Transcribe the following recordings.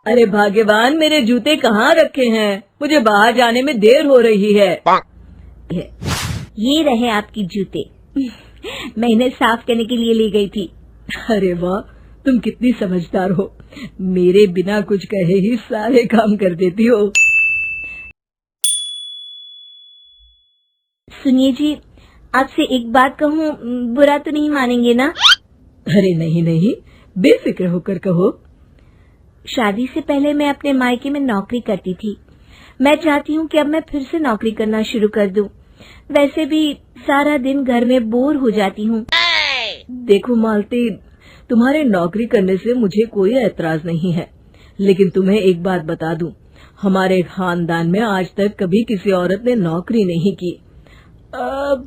अरे भाग्यवान, मेरे जूते कहाँ रखे हैं? मुझे बाहर जाने में देर हो रही है। ये रहे आपकी जूते। मैं इन्हें साफ करने के लिए ले गई थी। अरे वाह, तुम कितनी समझदार हो। मेरे बिना कुछ कहे ही सारे काम कर देती हो। सुनिए जी, आपसे एक बात कहूँ, बुरा तो नहीं मानेंगे ना? अरे नहीं नहीं, बेफिक्र होकर कहो। शादी से पहले मैं अपने मायके में नौकरी करती थी। मैं चाहती हूँ कि अब मैं फिर से नौकरी करना शुरू कर दूं। वैसे भी सारा दिन घर में बोर हो जाती हूँ। देखो मालती, तुम्हारे नौकरी करने से मुझे कोई ऐतराज नहीं है, लेकिन तुम्हें एक बात बता दूं, हमारे खानदान में आज तक कभी किसी औरत ने नौकरी नहीं की।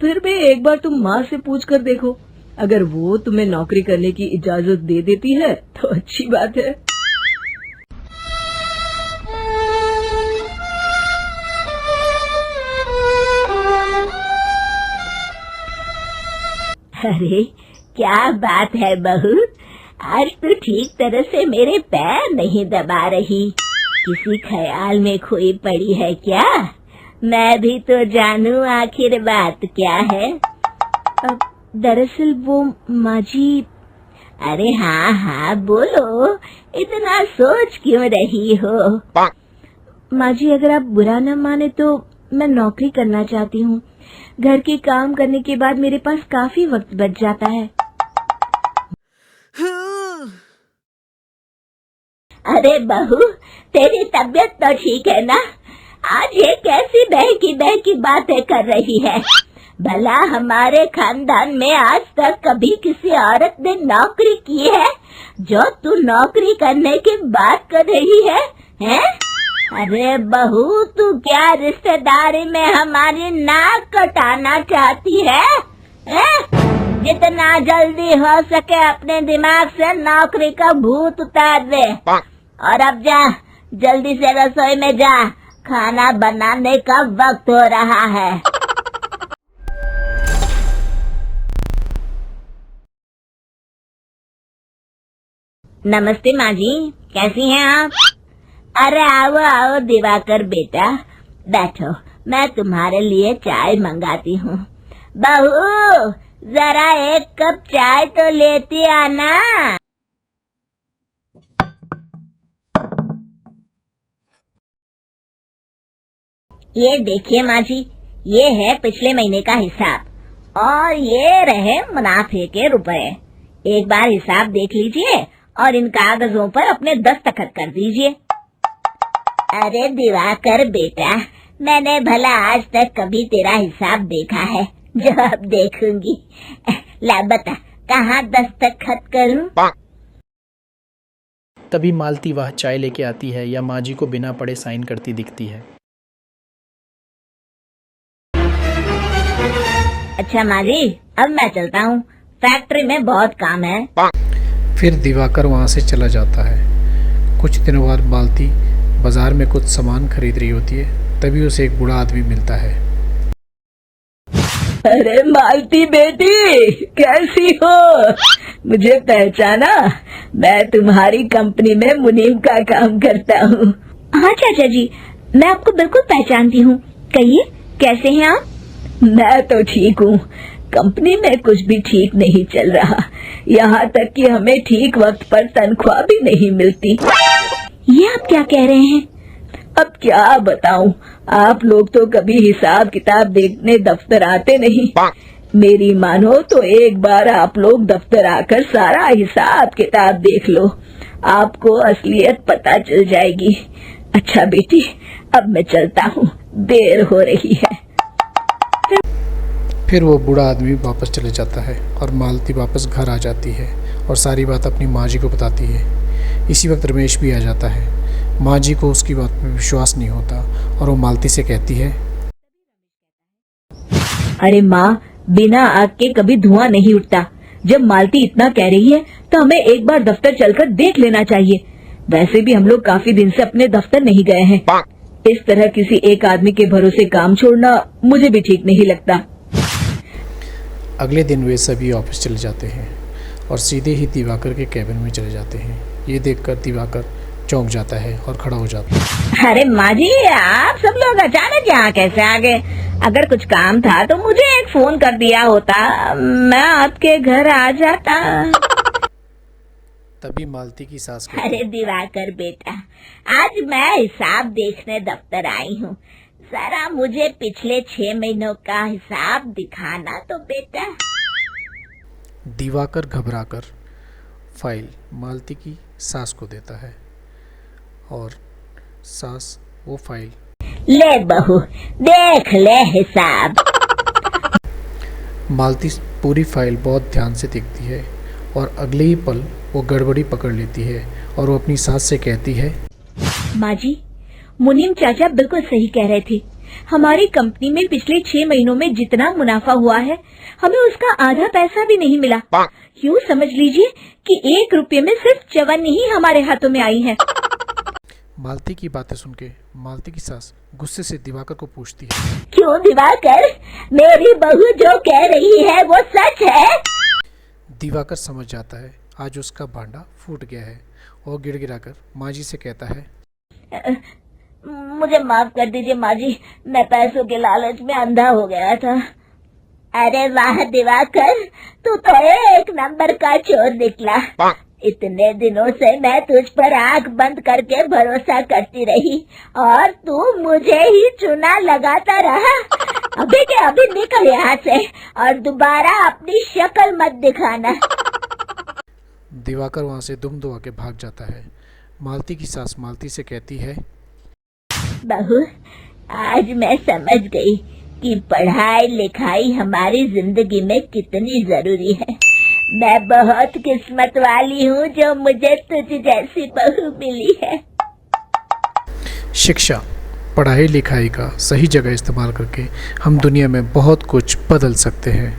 फिर भी एक बार तुम माँ से पूछ कर देखो, अगर वो तुम्हें नौकरी करने की इजाजत दे देती है तो अच्छी बात है। अरे क्या बात है बहू, आज तो ठीक तरह से मेरे पैर नहीं दबा रही। किसी ख्याल में खोई पड़ी है क्या? मैं भी तो जानूं आखिर बात क्या है। दरअसल वो माँ जी। अरे हाँ हाँ बोलो, इतना सोच क्यों रही हो? माँ जी, अगर आप बुरा न माने तो मैं नौकरी करना चाहती हूँ। घर के काम करने के बाद मेरे पास काफी वक्त बच जाता है। अरे बहू, तेरी तबीयत तो ठीक है ना? आज ये कैसी बहकी बहकी बातें कर रही है? भला हमारे खानदान में आज तक कभी किसी औरत ने नौकरी की है जो तू नौकरी करने की बात कर रही है, हैं? अरे बहू, तू क्या रिश्तेदारी में हमारी नाक कटाना चाहती है? जितना जल्दी हो सके अपने दिमाग से नौकरी का भूत उतार दे। और अब जा, जल्दी से रसोई में जा, खाना बनाने का वक्त हो रहा है। नमस्ते माँ जी, कैसी हैं आप? अरे आओ आओ दिवाकर बेटा, बैठो, मैं तुम्हारे लिए चाय मंगाती हूँ। बहू, जरा एक कप चाय तो लेती आना। ये देखिए माँ जी, ये है पिछले महीने का हिसाब और ये रहे मुनाफे के रुपए। एक बार हिसाब देख लीजिए और इन कागजों पर अपने दस्तखत कर दीजिए। अरे दिवाकर बेटा, मैंने भला आज तक कभी तेरा हिसाब देखा है जो अब देखूंगी? ला बता, कहाँ दस्तखत करूं? तभी मालती वह चाय लेके आती है या माँ जी को बिना पढ़े साइन करती दिखती है। अच्छा माँ जी, अब मैं चलता हूँ, फैक्ट्री में बहुत काम है। फिर दिवाकर वहाँ से चला जाता है। कुछ दिनों बाद मालती बाजार में कुछ सामान खरीद रही होती है, तभी उसे एक बूढ़ा आदमी मिलता है। अरे मालती बेटी, कैसी हो? मुझे पहचाना? मैं तुम्हारी कंपनी में मुनीम का काम करता हूँ। हाँ चाचा जी, मैं आपको बिल्कुल पहचानती हूँ। कहिए, कैसे हैं आप? मैं तो ठीक हूँ, कंपनी में कुछ भी ठीक नहीं चल रहा, यहाँ तक कि हमें ठीक वक्त पर तनख्वाह भी नहीं मिलती। ये आप क्या कह रहे हैं? अब क्या बताऊं, आप लोग तो कभी हिसाब किताब देखने दफ्तर आते नहीं। मेरी मानो तो एक बार आप लोग दफ्तर आकर सारा हिसाब किताब देख लो, आपको असलियत पता चल जाएगी। अच्छा बेटी, अब मैं चलता हूँ, देर हो रही है। फिर वो बूढ़ा आदमी वापस चले जाता है और मालती वापस घर आ जाती है और सारी बात अपनी माँ जी को बताती है। इसी वक्त रमेश भी आ जाता है। माँ जी को उसकी बात में विश्वास नहीं होता और वो मालती से कहती है, अरे माँ, बिना आग के कभी धुआं नहीं उठता। जब मालती इतना कह रही है तो हमें एक बार दफ्तर चलकर देख लेना चाहिए। वैसे भी हम लोग काफी दिन से अपने दफ्तर नहीं गए हैं। इस तरह किसी एक आदमी के भरोसे काम छोड़ना मुझे भी ठीक नहीं लगता। अगले दिन वे सभी ऑफिस चले जाते हैं और सीधे ही दिवाकर के कैबिन में चले जाते हैं। ये देखकर दिवाकर चौंक जाता है और खड़ा हो जाता है। अरे माँ जी, आप सब लोग अचानक यहाँ कैसे आ गए? अगर कुछ काम था तो मुझे एक फोन कर दिया होता, मैं आपके घर आ जाता। तभी मालती की सास कहती अरे दिवाकर बेटा, आज मैं हिसाब देखने दफ्तर आई हूँ, जरा मुझे पिछले 6 महीनों का हिसाब दिखाना तो बेटा। दिवाकर घबराकर फाइल मालती की सास को देता है और सास वो फाइल ले बहू, देख ले हिसाब। मालती पूरी फाइल बहुत ध्यान से देखती है और अगले ही पल वो गड़बड़ी पकड़ लेती है और वो अपनी सास से कहती है, माँ जी, मुनीम चाचा बिल्कुल सही कह रहे थे। हमारी कंपनी में पिछले 6 महीनों में जितना मुनाफा हुआ है, हमें उसका आधा पैसा भी नहीं मिला। यूँ समझ लीजिए कि 1 रुपये में सिर्फ चवन्नी ही हमारे हाथों में आई है। मालती की बातें सुन के मालती की सास गुस्से से दिवाकर को पूछती है, क्यों दिवाकर, मेरी बहू जो कह रही है वो सच है? दिवाकर समझ जाता है आज उसका भांडा फूट गया है और गिड़गिड़ाकर माँ जी से कहता है, मुझे माफ कर दीजिए माँ जी, मैं पैसों के लालच में अंधा हो गया था। अरे वाह दिवाकर, तू तो एक नंबर का चोर निकला। इतने दिनों से मैं तुझ पर आंख बंद करके भरोसा करती रही और तू मुझे ही चुना लगाता रहा। अभी के अभी निकल यहाँ से और दोबारा अपनी शक्ल मत दिखाना। दिवाकर वहाँ से दुम दुआ के भाग जाता है। मालती की सास मालती से कहती है, बहू, आज मैं समझ गई कि पढ़ाई लिखाई हमारी जिंदगी में कितनी जरूरी है। मैं बहुत किस्मत वाली हूँ जो मुझे तुझ जैसी बहू मिली है। शिक्षा, पढ़ाई लिखाई का सही जगह इस्तेमाल करके हम दुनिया में बहुत कुछ बदल सकते हैं।